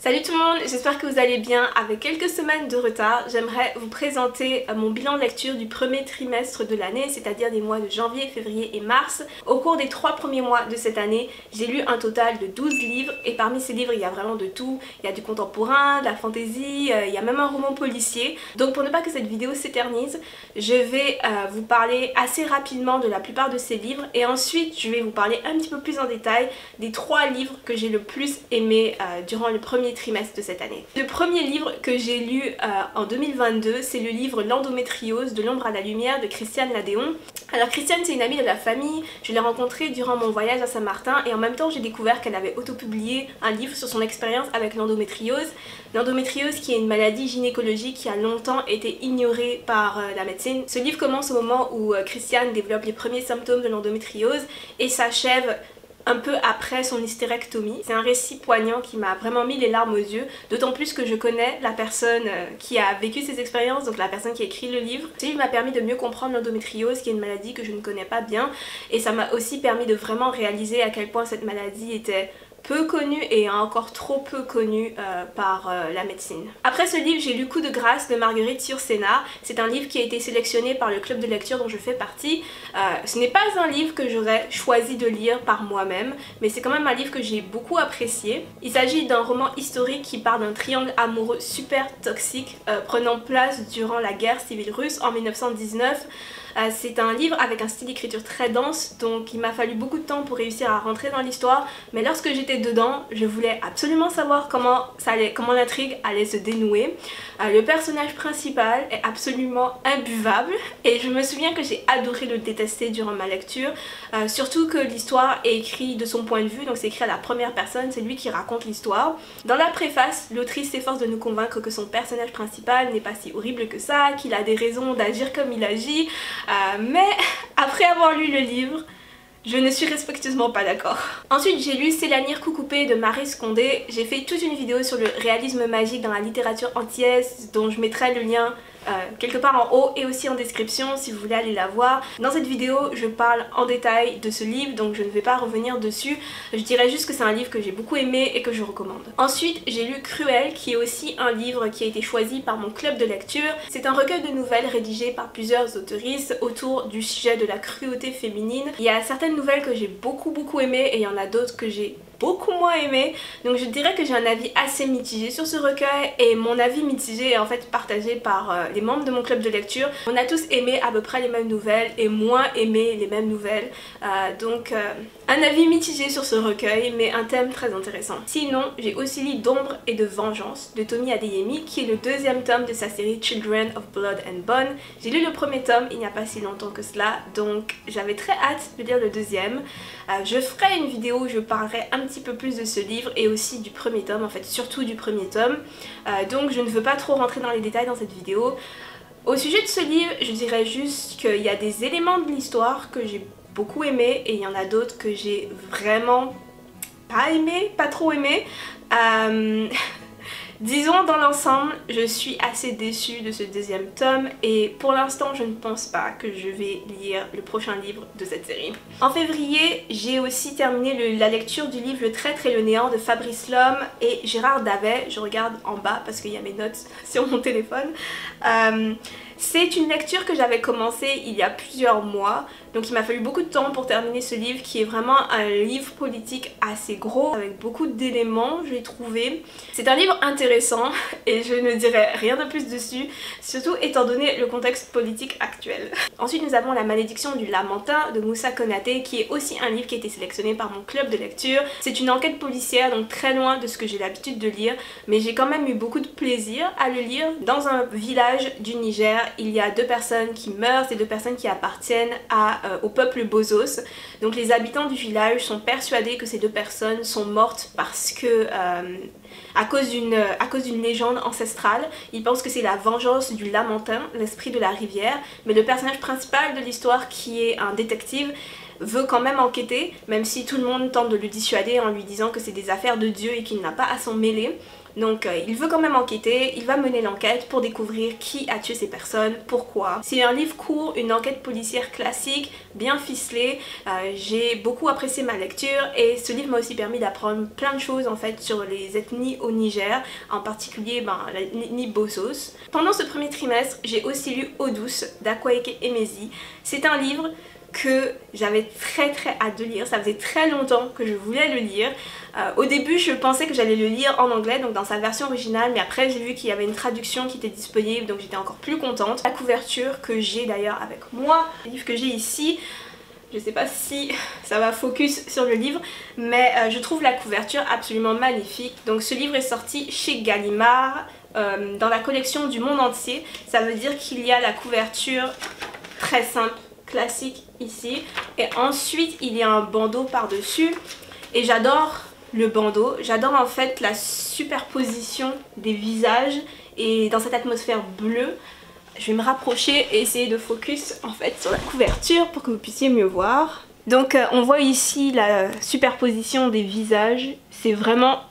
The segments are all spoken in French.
Salut tout le monde, j'espère que vous allez bien. Avec quelques semaines de retard, j'aimerais vous présenter mon bilan de lecture du premier trimestre de l'année, c'est-à-dire des mois de janvier, février et mars. Au cours des 3 premiers mois de cette année, j'ai lu un total de 12 livres et parmi ces livres, il y a vraiment de tout. Il y a du contemporain, de la fantasy, il y a même un roman policier. Donc pour ne pas que cette vidéo s'éternise, je vais vous parler assez rapidement de la plupart de ces livres et ensuite je vais vous parler un petit peu plus en détail des 3 livres que j'ai le plus aimé durant le premier trimestre de cette année. Le premier livre que j'ai lu en 2022, c'est le livre L'endométriose de l'ombre à la lumière de Christiane Ladéon. Alors Christiane, c'est une amie de la famille, je l'ai rencontrée durant mon voyage à Saint-Martin et en même temps j'ai découvert qu'elle avait autopublié un livre sur son expérience avec l'endométriose. L'endométriose qui est une maladie gynécologique qui a longtemps été ignorée par la médecine. Ce livre commence au moment où Christiane développe les premiers symptômes de l'endométriose et s'achève un peu après son hystérectomie. C'est un récit poignant qui m'a vraiment mis les larmes aux yeux, d'autant plus que je connais la personne qui a vécu ces expériences, donc la personne qui a écrit le livre. Ce livre m'a permis de mieux comprendre l'endométriose, qui est une maladie que je ne connais pas bien, et ça m'a aussi permis de vraiment réaliser à quel point cette maladie était peu connue et encore trop peu connue par la médecine. Après ce livre, j'ai lu Coup de grâce de Marguerite Yourcenar. C'est un livre qui a été sélectionné par le club de lecture dont je fais partie. Ce n'est pas un livre que j'aurais choisi de lire par moi-même, mais c'est quand même un livre que j'ai beaucoup apprécié. Il s'agit d'un roman historique qui parle d'un triangle amoureux super toxique prenant place durant la guerre civile russe en 1919. C'est un livre avec un style d'écriture très dense, donc il m'a fallu beaucoup de temps pour réussir à rentrer dans l'histoire, mais lorsque j'étais dedans, je voulais absolument savoir comment l'intrigue allait se dénouer. Le personnage principal est absolument imbuvable et je me souviens que j'ai adoré le détester durant ma lecture, surtout que l'histoire est écrite de son point de vue, donc c'est écrit à la première personne, c'est lui qui raconte l'histoire. Dans la préface, l'autrice s'efforce de nous convaincre que son personnage principal n'est pas si horrible que ça, qu'il a des raisons d'agir comme il agit, mais après avoir lu le livre, je ne suis respectueusement pas d'accord. Ensuite j'ai lu Célanire Coucoupé de Maryse Condé. J'ai fait toute une vidéo sur le réalisme magique dans la littérature antillaise dont je mettrai le lien quelque part en haut et aussi en description si vous voulez aller la voir. Dans cette vidéo je parle en détail de ce livre donc je ne vais pas revenir dessus. Je dirais juste que c'est un livre que j'ai beaucoup aimé et que je recommande. Ensuite j'ai lu Cruelle qui est aussi un livre qui a été choisi par mon club de lecture. C'est un recueil de nouvelles rédigé par plusieurs autoristes autour du sujet de la cruauté féminine. Il y a certaines nouvelles que j'ai beaucoup aimées et il y en a d'autres que j'ai beaucoup moins aimé, donc je dirais que j'ai un avis assez mitigé sur ce recueil et mon avis mitigé est en fait partagé par les membres de mon club de lecture. On a tous aimé à peu près les mêmes nouvelles et moins aimé les mêmes nouvelles, donc un avis mitigé sur ce recueil mais un thème très intéressant. Sinon j'ai aussi lu D'ombre et de vengeance de Tomi Adeyemi qui est le 2e tome de sa série Children of Blood and Bone. J'ai lu le premier tome il n'y a pas si longtemps que cela, donc j'avais très hâte de lire le 2e. Je ferai une vidéo où je parlerai un petit peu plus de ce livre et aussi du premier tome, en fait surtout du premier tome, donc je ne veux pas trop rentrer dans les détails dans cette vidéo. Au sujet de ce livre, je dirais juste qu'il y a des éléments de l'histoire que j'ai beaucoup aimé et il y en a d'autres que j'ai vraiment pas aimé, pas trop aimé. Disons dans l'ensemble, je suis assez déçue de ce 2e tome et pour l'instant je ne pense pas que je vais lire le prochain livre de cette série. En février, j'ai aussi terminé la lecture du livre Le Traître et le Néant de Fabrice Lhomme et Gérard Davet. Je regarde en bas parce qu'il y a mes notes sur mon téléphone. C'est une lecture que j'avais commencée il y a plusieurs mois, donc il m'a fallu beaucoup de temps pour terminer ce livre qui est vraiment un livre politique assez gros avec beaucoup d'éléments, je l'ai trouvé. C'est un livre intéressant et je ne dirai rien de plus dessus, surtout étant donné le contexte politique actuel. Ensuite nous avons La Malédiction du Lamentin de Moussa Konaté qui est aussi un livre qui a été sélectionné par mon club de lecture. C'est une enquête policière donc très loin de ce que j'ai l'habitude de lire, mais j'ai quand même eu beaucoup de plaisir à le lire. Dans un village du Niger, il y a 2 personnes qui meurent, c'est 2 personnes qui appartiennent au peuple Bozos. Donc les habitants du village sont persuadés que ces 2 personnes sont mortes parce que à cause d'une légende ancestrale. Ils pensent que c'est la vengeance du Lamentin, l'esprit de la rivière, mais le personnage principal de l'histoire qui est un détective veut quand même enquêter, même si tout le monde tente de le dissuader en lui disant que c'est des affaires de Dieu et qu'il n'a pas à s'en mêler. Donc il veut quand même enquêter, il va mener l'enquête pour découvrir qui a tué ces personnes, pourquoi. C'est un livre court, une enquête policière classique, bien ficelée. J'ai beaucoup apprécié ma lecture et ce livre m'a aussi permis d'apprendre plein de choses en fait sur les ethnies au Niger, en particulier l'ethnie Bossos. Pendant ce premier trimestre, j'ai aussi lu Eau douce d'Akwaeke Emezi. C'est un livre que j'avais très hâte de lire, ça faisait très longtemps que je voulais le lire. Au début je pensais que j'allais le lire en anglais, donc dans sa version originale, mais après j'ai vu qu'il y avait une traduction qui était disponible, donc j'étais encore plus contente. La couverture que j'ai d'ailleurs avec moi, le livre que j'ai ici, je sais pas si ça va focus sur le livre, mais je trouve la couverture absolument magnifique. Donc ce livre est sorti chez Gallimard, dans la collection du monde entier. Ça veut dire qu'il y a la couverture très simple, classique ici, et ensuite il y a un bandeau par dessus et j'adore le bandeau, j'adore en fait la superposition des visages et dans cette atmosphère bleue. Je vais me rapprocher et essayer de focus en fait sur la couverture pour que vous puissiez mieux voir. Donc on voit ici la superposition des visages, c'est vraiment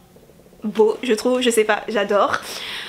beau, je trouve, je sais pas, j'adore.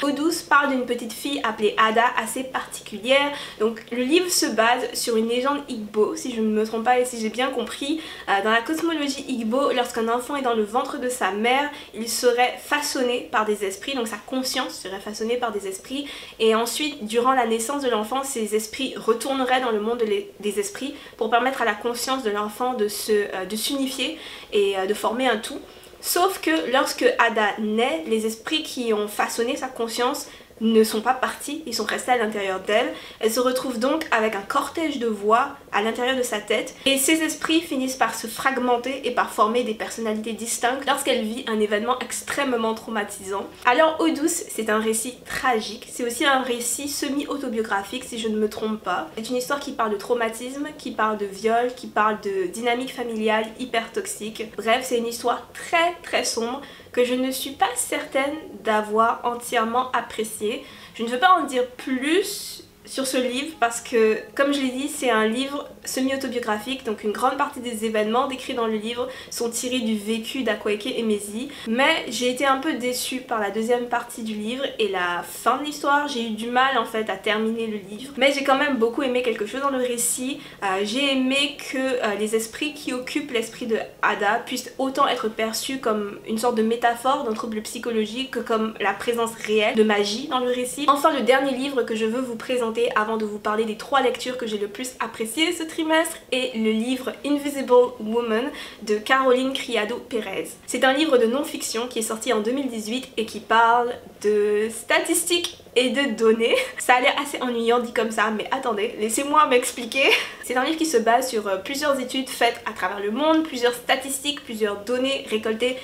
Eau douce parle d'une petite fille appelée Ada, assez particulière. Donc le livre se base sur une légende Igbo, si je ne me trompe pas et si j'ai bien compris. Dans la cosmologie Igbo, lorsqu'un enfant est dans le ventre de sa mère, il serait façonné par des esprits, donc sa conscience serait façonnée par des esprits. Et ensuite, durant la naissance de l'enfant, ces esprits retourneraient dans le monde des esprits pour permettre à la conscience de l'enfant de s'unifier et de former un tout. Sauf que lorsque Ada naît, les esprits qui ont façonné sa conscience ne sont pas partis, ils sont restés à l'intérieur d'elle. Elle se retrouve donc avec un cortège de voix à l'intérieur de sa tête et ces esprits finissent par se fragmenter et par former des personnalités distinctes lorsqu'elle vit un événement extrêmement traumatisant. Alors Eau douce, c'est un récit tragique, c'est aussi un récit semi-autobiographique si je ne me trompe pas. C'est une histoire qui parle de traumatisme, qui parle de viol, qui parle de dynamique familiale hyper toxique. Bref, c'est une histoire très sombre que je ne suis pas certaine d'avoir entièrement apprécié. Je ne veux pas en dire plus sur ce livre parce que, comme je l'ai dit, c'est un livre semi-autobiographique, donc une grande partie des événements décrits dans le livre sont tirés du vécu d'Akwaeke Emezi. Mais j'ai été un peu déçue par la deuxième partie du livre et la fin de l'histoire. J'ai eu du mal en fait à terminer le livre, mais j'ai quand même beaucoup aimé quelque chose dans le récit. J'ai aimé que les esprits qui occupent l'esprit de Ada puissent autant être perçus comme une sorte de métaphore d'un trouble psychologique que comme la présence réelle de magie dans le récit. Enfin, le dernier livre que je veux vous présenter avant de vous parler des 3 lectures que j'ai le plus appréciées ce trimestre est le livre Invisible Woman de Caroline Criado Pérez. C'est un livre de non-fiction qui est sorti en 2018 et qui parle de statistiques et de données. Ça a l'air assez ennuyant dit comme ça, mais attendez, laissez-moi m'expliquer. C'est un livre qui se base sur plusieurs études faites à travers le monde, plusieurs statistiques, plusieurs données récoltées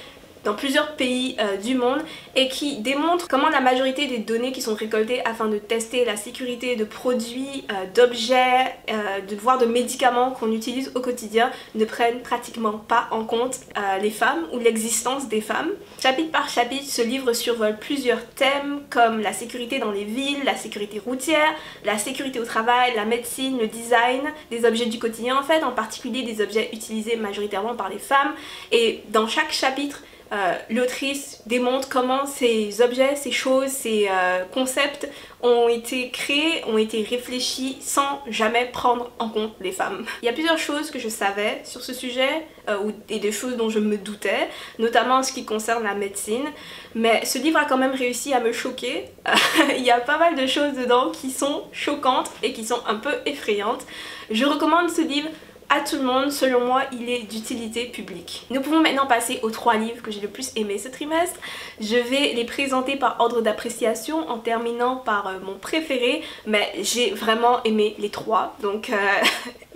dans plusieurs pays du monde et qui démontre comment la majorité des données qui sont récoltées afin de tester la sécurité de produits, d'objets, voire de médicaments qu'on utilise au quotidien ne prennent pratiquement pas en compte les femmes ou l'existence des femmes. Chapitre par chapitre, ce livre survole plusieurs thèmes comme la sécurité dans les villes, la sécurité routière, la sécurité au travail, la médecine, le design, des objets du quotidien en fait, en particulier des objets utilisés majoritairement par les femmes. Et dans chaque chapitre, l'autrice démontre comment ces objets, ces choses, ces concepts ont été créés, ont été réfléchis sans jamais prendre en compte les femmes. Il y a plusieurs choses que je savais sur ce sujet et des choses dont je me doutais, notamment en ce qui concerne la médecine, mais ce livre a quand même réussi à me choquer. Il y a pas mal de choses dedans qui sont choquantes et qui sont un peu effrayantes. Je recommande ce livre à tout le monde, selon moi il est d'utilité publique. Nous pouvons maintenant passer aux 3 livres que j'ai le plus aimé ce trimestre. Je vais les présenter par ordre d'appréciation en terminant par mon préféré, mais j'ai vraiment aimé les 3, donc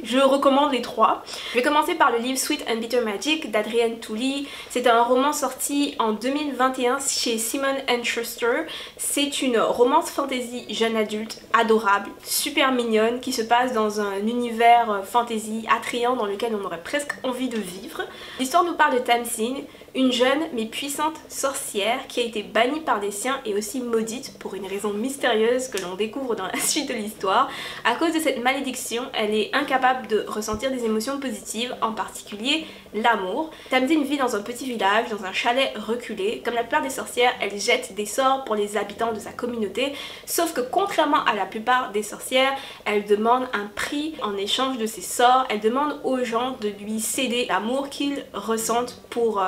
je recommande les 3. Je vais commencer par le livre Sweet and Bitter Magic d'Adrienne Touli. C'est un roman sorti en 2021 chez Simon & Schuster. C'est une romance fantasy jeune adulte, adorable, super mignonne, qui se passe dans un univers fantasy attrayant dans lequel on aurait presque envie de vivre. L'histoire nous parle de Tamsin, une jeune mais puissante sorcière qui a été bannie par les siens et aussi maudite pour une raison mystérieuse que l'on découvre dans la suite de l'histoire. À cause de cette malédiction, elle est incapable de ressentir des émotions positives, en particulier l'amour. Tamzin vit dans un petit village, dans un chalet reculé. Comme la plupart des sorcières, elle jette des sorts pour les habitants de sa communauté, sauf que contrairement à la plupart des sorcières, elle demande un prix en échange de ses sorts. Elle demande aux gens de lui céder l'amour qu'ils ressentent pour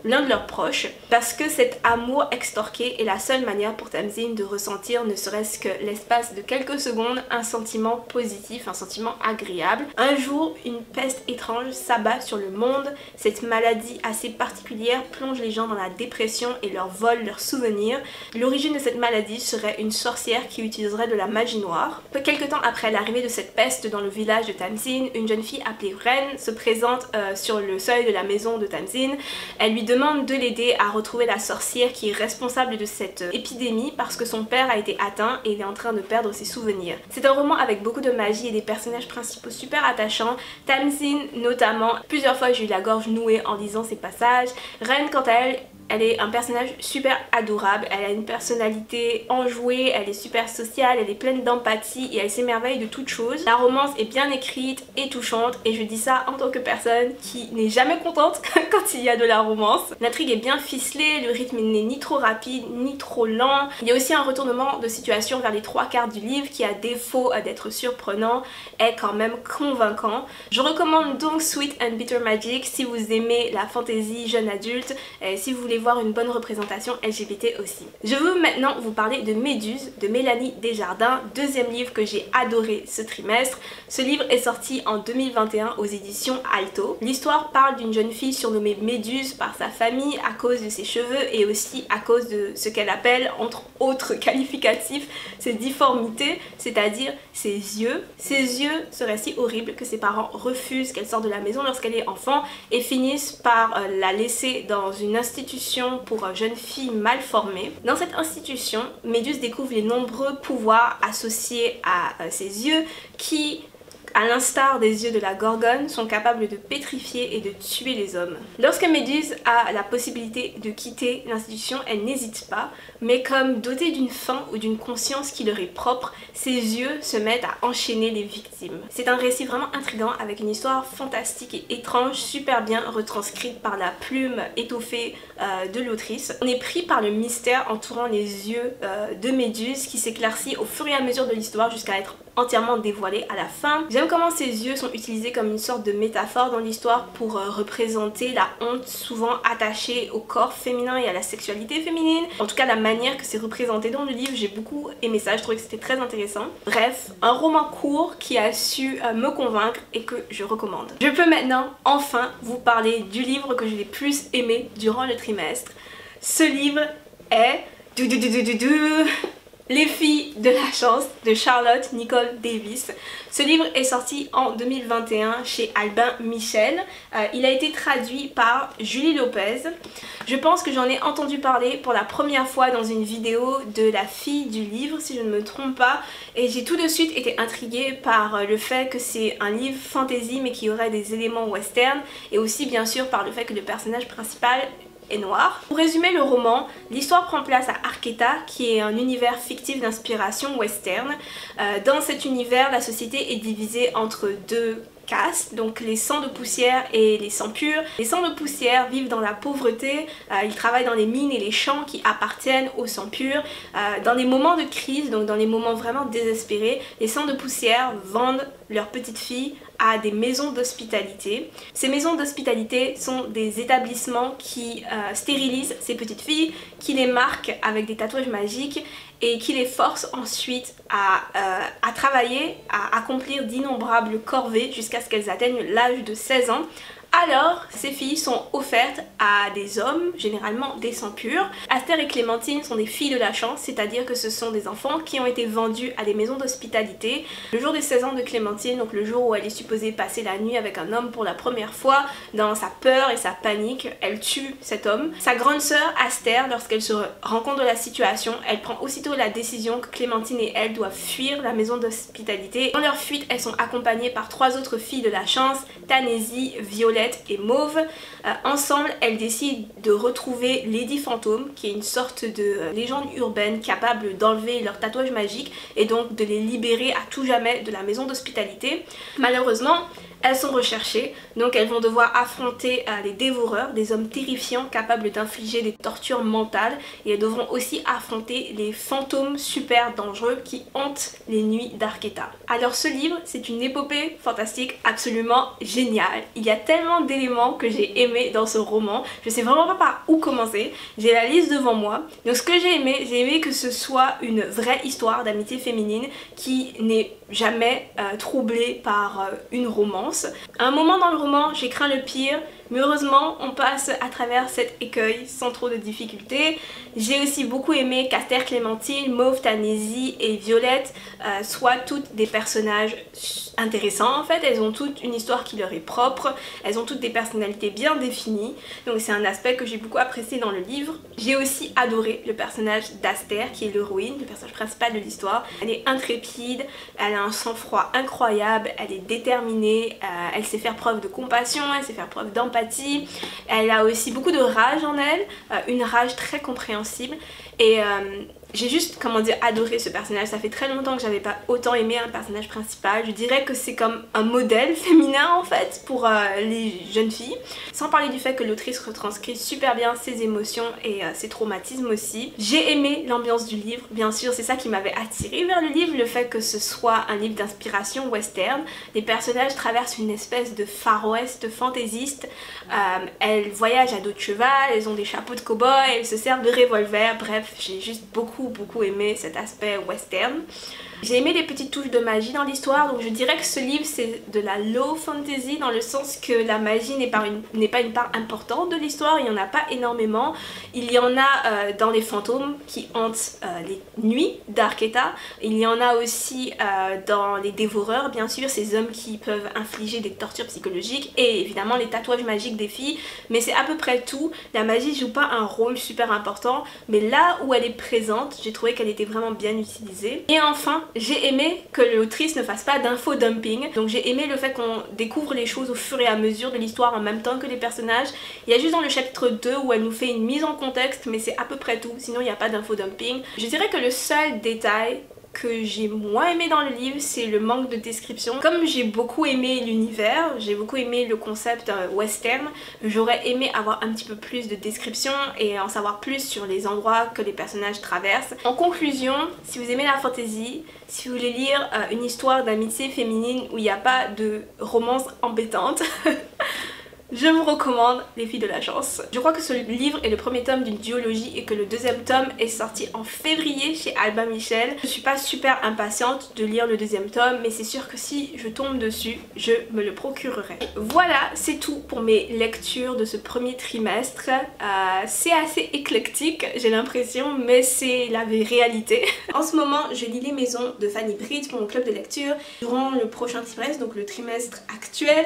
l'un de leurs proches, parce que cet amour extorqué est la seule manière pour Tamzin de ressentir, ne serait-ce que l'espace de quelques secondes, un sentiment positif, un sentiment agréable. Un jour, une peste étrange s'abat sur le monde. Cette maladie assez particulière plonge les gens dans la dépression et leur vole leurs souvenirs. L'origine de cette maladie serait une sorcière qui utiliserait de la magie noire. Quelque temps après l'arrivée de cette peste dans le village de Tamzin, une jeune fille appelée Wren se présente sur le seuil de la maison de Tamzin. Elle lui demande de l'aider à retrouver la sorcière qui est responsable de cette épidémie parce que son père a été atteint et il est en train de perdre ses souvenirs. C'est un roman avec beaucoup de magie et des personnages principaux super attachants. Tamzin notamment, plusieurs fois j'ai eu la gorge nouée en lisant ces passages. Wren quant à elle est un personnage super adorable, elle a une personnalité enjouée, elle est super sociale, elle est pleine d'empathie et elle s'émerveille de toutes choses. La romance est bien écrite et touchante et je dis ça en tant que personne qui n'est jamais contente quand il y a de la romance. L'intrigue est bien ficelée, le rythme n'est ni trop rapide ni trop lent. Il y a aussi un retournement de situation vers les 3/4 du livre qui, à défaut d'être surprenant, est quand même convaincant. Je recommande donc Sweet and Bitter Magic si vous aimez la fantasy jeune adulte, et si vous voulez voir une bonne représentation LGBT aussi. Je veux maintenant vous parler de Méduse de Mélanie Desjardins, deuxième livre que j'ai adoré ce trimestre. Ce livre est sorti en 2021 aux éditions Alto. L'histoire parle d'une jeune fille surnommée Méduse par sa famille à cause de ses cheveux et aussi à cause de ce qu'elle appelle, entre autres qualificatifs, ses difformités, c'est-à-dire ses yeux. Ses yeux seraient si horribles que ses parents refusent qu'elle sorte de la maison lorsqu'elle est enfant et finissent par la laisser dans une institution pour jeunes filles mal formées. Dans cette institution, Méduse découvre les nombreux pouvoirs associés à ses yeux qui, à l'instar des yeux de la Gorgone, sont capables de pétrifier et de tuer les hommes. Lorsque Méduse a la possibilité de quitter l'institution, elle n'hésite pas, mais comme dotée d'une faim ou d'une conscience qui leur est propre, ses yeux se mettent à enchaîner les victimes. C'est un récit vraiment intriguant avec une histoire fantastique et étrange, super bien retranscrite par la plume étoffée de l'autrice. On est pris par le mystère entourant les yeux de Méduse qui s'éclaircit au fur et à mesure de l'histoire jusqu'à être entièrement dévoilée à la fin. J'aime comment ces yeux sont utilisés comme une sorte de métaphore dans l'histoire pour représenter la honte souvent attachée au corps féminin et à la sexualité féminine. En tout cas la manière que c'est représenté dans le livre, j'ai beaucoup aimé ça, je trouvais que c'était très intéressant. Bref, un roman court qui a su me convaincre et que je recommande. Je peux maintenant enfin vous parler du livre que j'ai le plus aimé durant le trimestre. Ce livre est... Les filles de la chance de Charlotte Nicole Davis. Ce livre est sorti en 2021 chez Albin Michel. Il a été traduit par Julie Lopez. Je pense que j'en ai entendu parler pour la première fois dans une vidéo de la fille du livre, si je ne me trompe pas. Et j'ai tout de suite été intriguée par le fait que c'est un livre fantasy mais qui aurait des éléments western. Et aussi bien sûr par le fait que le personnage principal est noir. Pour résumer le roman, l'histoire prend place à Arqueta, qui est un univers fictif d'inspiration western. Dans cet univers, la société est divisée entre deux castes, donc les sangs de poussière et les sangs purs. Les sangs de poussière vivent dans la pauvreté, ils travaillent dans les mines et les champs qui appartiennent aux sangs purs. Dans les moments de crise, donc dans les moments vraiment désespérés, les sangs de poussière vendent leurs petites filles à des maisons d'hospitalité. Ces maisons d'hospitalité sont des établissements qui stérilisent ces petites filles, qui les marquent avec des tatouages magiques et qui les forcent ensuite à travailler, à accomplir d'innombrables corvées jusqu'à ce qu'elles atteignent l'âge de 16 ans. Alors, ces filles sont offertes à des hommes, généralement des sangs purs. Aster et Clémentine sont des filles de la chance, c'est-à-dire que ce sont des enfants qui ont été vendus à des maisons d'hospitalité. Le jour des 16 ans de Clémentine, donc le jour où elle est supposée passer la nuit avec un homme pour la première fois, dans sa peur et sa panique, elle tue cet homme. Sa grande sœur, Aster, lorsqu'elle se rend compte de la situation, elle prend aussitôt la décision que Clémentine et elle doivent fuir la maison d'hospitalité. Dans leur fuite, elles sont accompagnées par 3 autres filles de la chance, Tanésie, Violette violette et mauve. Ensemble, elles décident de retrouver Lady Fantôme, qui est une sorte de légende urbaine capable d'enlever leur tatouage magique et donc de les libérer à tout jamais de la maison d'hospitalité. Malheureusement, elles sont recherchées, donc elles vont devoir affronter les dévoreurs, des hommes terrifiants capables d'infliger des tortures mentales, et elles devront aussi affronter les fantômes super dangereux qui hantent les nuits d'Arqueta. Alors ce livre, c'est une épopée fantastique absolument géniale. Il y a tellement d'éléments que j'ai aimé dans ce roman, je sais vraiment pas par où commencer. J'ai la liste devant moi, donc ce que j'ai aimé que ce soit une vraie histoire d'amitié féminine qui n'est jamais troublée par une romance. À un moment dans le roman, j'ai craint le pire, mais heureusement, on passe à travers cet écueil sans trop de difficultés. J'ai aussi beaucoup aimé qu'Aster, Clémentine, Mauve, Tanésie et Violette soient toutes des personnages intéressants en fait. Elles ont toutes une histoire qui leur est propre, elles ont toutes des personnalités bien définies, donc c'est un aspect que j'ai beaucoup apprécié dans le livre. J'ai aussi adoré le personnage d'Aster qui est l'héroïne, le personnage principal de l'histoire. Elle est intrépide, elle a un sang-froid incroyable, elle est déterminée, elle sait faire preuve de compassion, elle sait faire preuve d'empathie, elle a aussi beaucoup de rage en elle, une rage très compréhensible et j'ai juste, comment dire, adoré ce personnage. Ça fait très longtemps que j'avais pas autant aimé un personnage principal. Je dirais que c'est comme un modèle féminin en fait pour les jeunes filles. Sans parler du fait que l'autrice retranscrit super bien ses émotions et ses traumatismes aussi. J'ai aimé l'ambiance du livre, bien sûr, c'est ça qui m'avait attirée vers le livre, le fait que ce soit un livre d'inspiration western. Les personnages traversent une espèce de Far West fantaisiste. Elles voyagent à dos de cheval, elles ont des chapeaux de cow-boy, elles se servent de revolver, bref, j'ai juste beaucoup aimé cet aspect western. J'ai aimé les petites touches de magie dans l'histoire, donc je dirais que ce livre c'est de la low fantasy dans le sens que la magie n'est pas une part importante de l'histoire, il n'y en a pas énormément. Il y en a dans les fantômes qui hantent les nuits d'Arqueta, il y en a aussi dans les dévoreurs bien sûr, ces hommes qui peuvent infliger des tortures psychologiques et évidemment les tatouages magiques des filles, mais c'est à peu près tout. La magie joue pas un rôle super important, mais là où elle est présente, j'ai trouvé qu'elle était vraiment bien utilisée. Et enfin, j'ai aimé que l'autrice ne fasse pas d'info-dumping, donc j'ai aimé le fait qu'on découvre les choses au fur et à mesure de l'histoire en même temps que les personnages. Il y a juste dans le chapitre 2 où elle nous fait une mise en contexte, mais c'est à peu près tout, sinon il n'y a pas d'info-dumping. Je dirais que le seul détail que j'ai moins aimé dans le livre, c'est le manque de description. Comme j'ai beaucoup aimé l'univers, j'ai beaucoup aimé le concept western, j'aurais aimé avoir un petit peu plus de description et en savoir plus sur les endroits que les personnages traversent. En conclusion, si vous aimez la fantasy, si vous voulez lire une histoire d'amitié féminine où il n'y a pas de romance embêtante, je vous recommande Les Filles de la Chance. Je crois que ce livre est le premier tome d'une duologie et que le deuxième tome est sorti en février chez Albin Michel. Je suis pas super impatiente de lire le deuxième tome, mais c'est sûr que si je tombe dessus, je me le procurerai. Voilà, c'est tout pour mes lectures de ce premier trimestre. C'est assez éclectique, j'ai l'impression, mais c'est la réalité. En ce moment, je lis Les Maisons de Fanny Britt pour mon club de lecture. Durant le prochain trimestre, donc le trimestre actuel,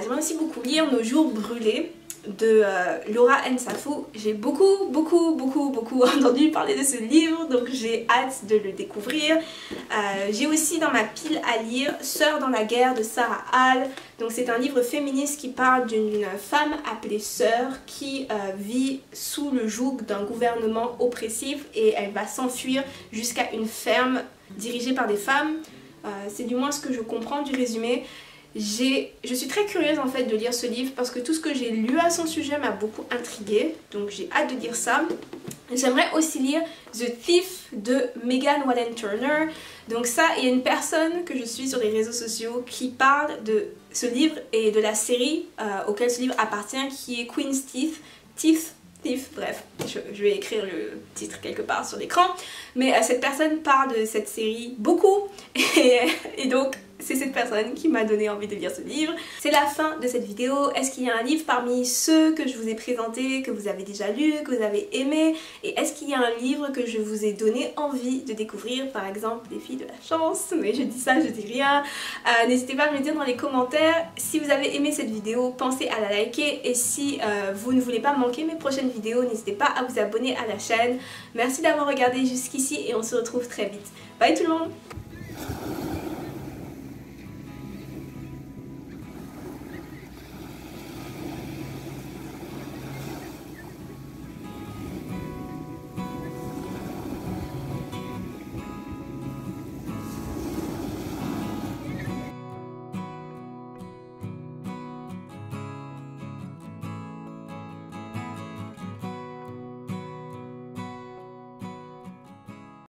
j'aimerais aussi beaucoup lire Nos jours brûlés de Laura Nsafou. J'ai beaucoup entendu parler de ce livre, donc j'ai hâte de le découvrir. J'ai aussi dans ma pile à lire Sœurs dans la guerre de Sarah Hall. Donc c'est un livre féministe qui parle d'une femme appelée Sœur qui vit sous le joug d'un gouvernement oppressif et elle va s'enfuir jusqu'à une ferme dirigée par des femmes. C'est du moins ce que je comprends du résumé. Je suis très curieuse en fait de lire ce livre parce que tout ce que j'ai lu à son sujet m'a beaucoup intriguée, donc j'ai hâte de lire ça. J'aimerais aussi lire The Thief de Megan Wallen Turner. Donc ça, il y a une personne que je suis sur les réseaux sociaux qui parle de ce livre et de la série auquel ce livre appartient, qui est Queen's Teeth, bref, je vais écrire le titre quelque part sur l'écran, mais cette personne parle de cette série beaucoup et donc c'est cette personne qui m'a donné envie de lire ce livre. C'est la fin de cette vidéo. Est-ce qu'il y a un livre parmi ceux que je vous ai présentés, que vous avez déjà lu, que vous avez aimé? Et est-ce qu'il y a un livre que je vous ai donné envie de découvrir, par exemple Les Filles de la Chance? Mais je dis ça, je dis rien. N'hésitez pas à me le dire dans les commentaires. Si vous avez aimé cette vidéo, pensez à la liker. Et si vous ne voulez pas manquer mes prochaines vidéos, n'hésitez pas à vous abonner à la chaîne. Merci d'avoir regardé jusqu'ici et on se retrouve très vite. Bye tout le monde!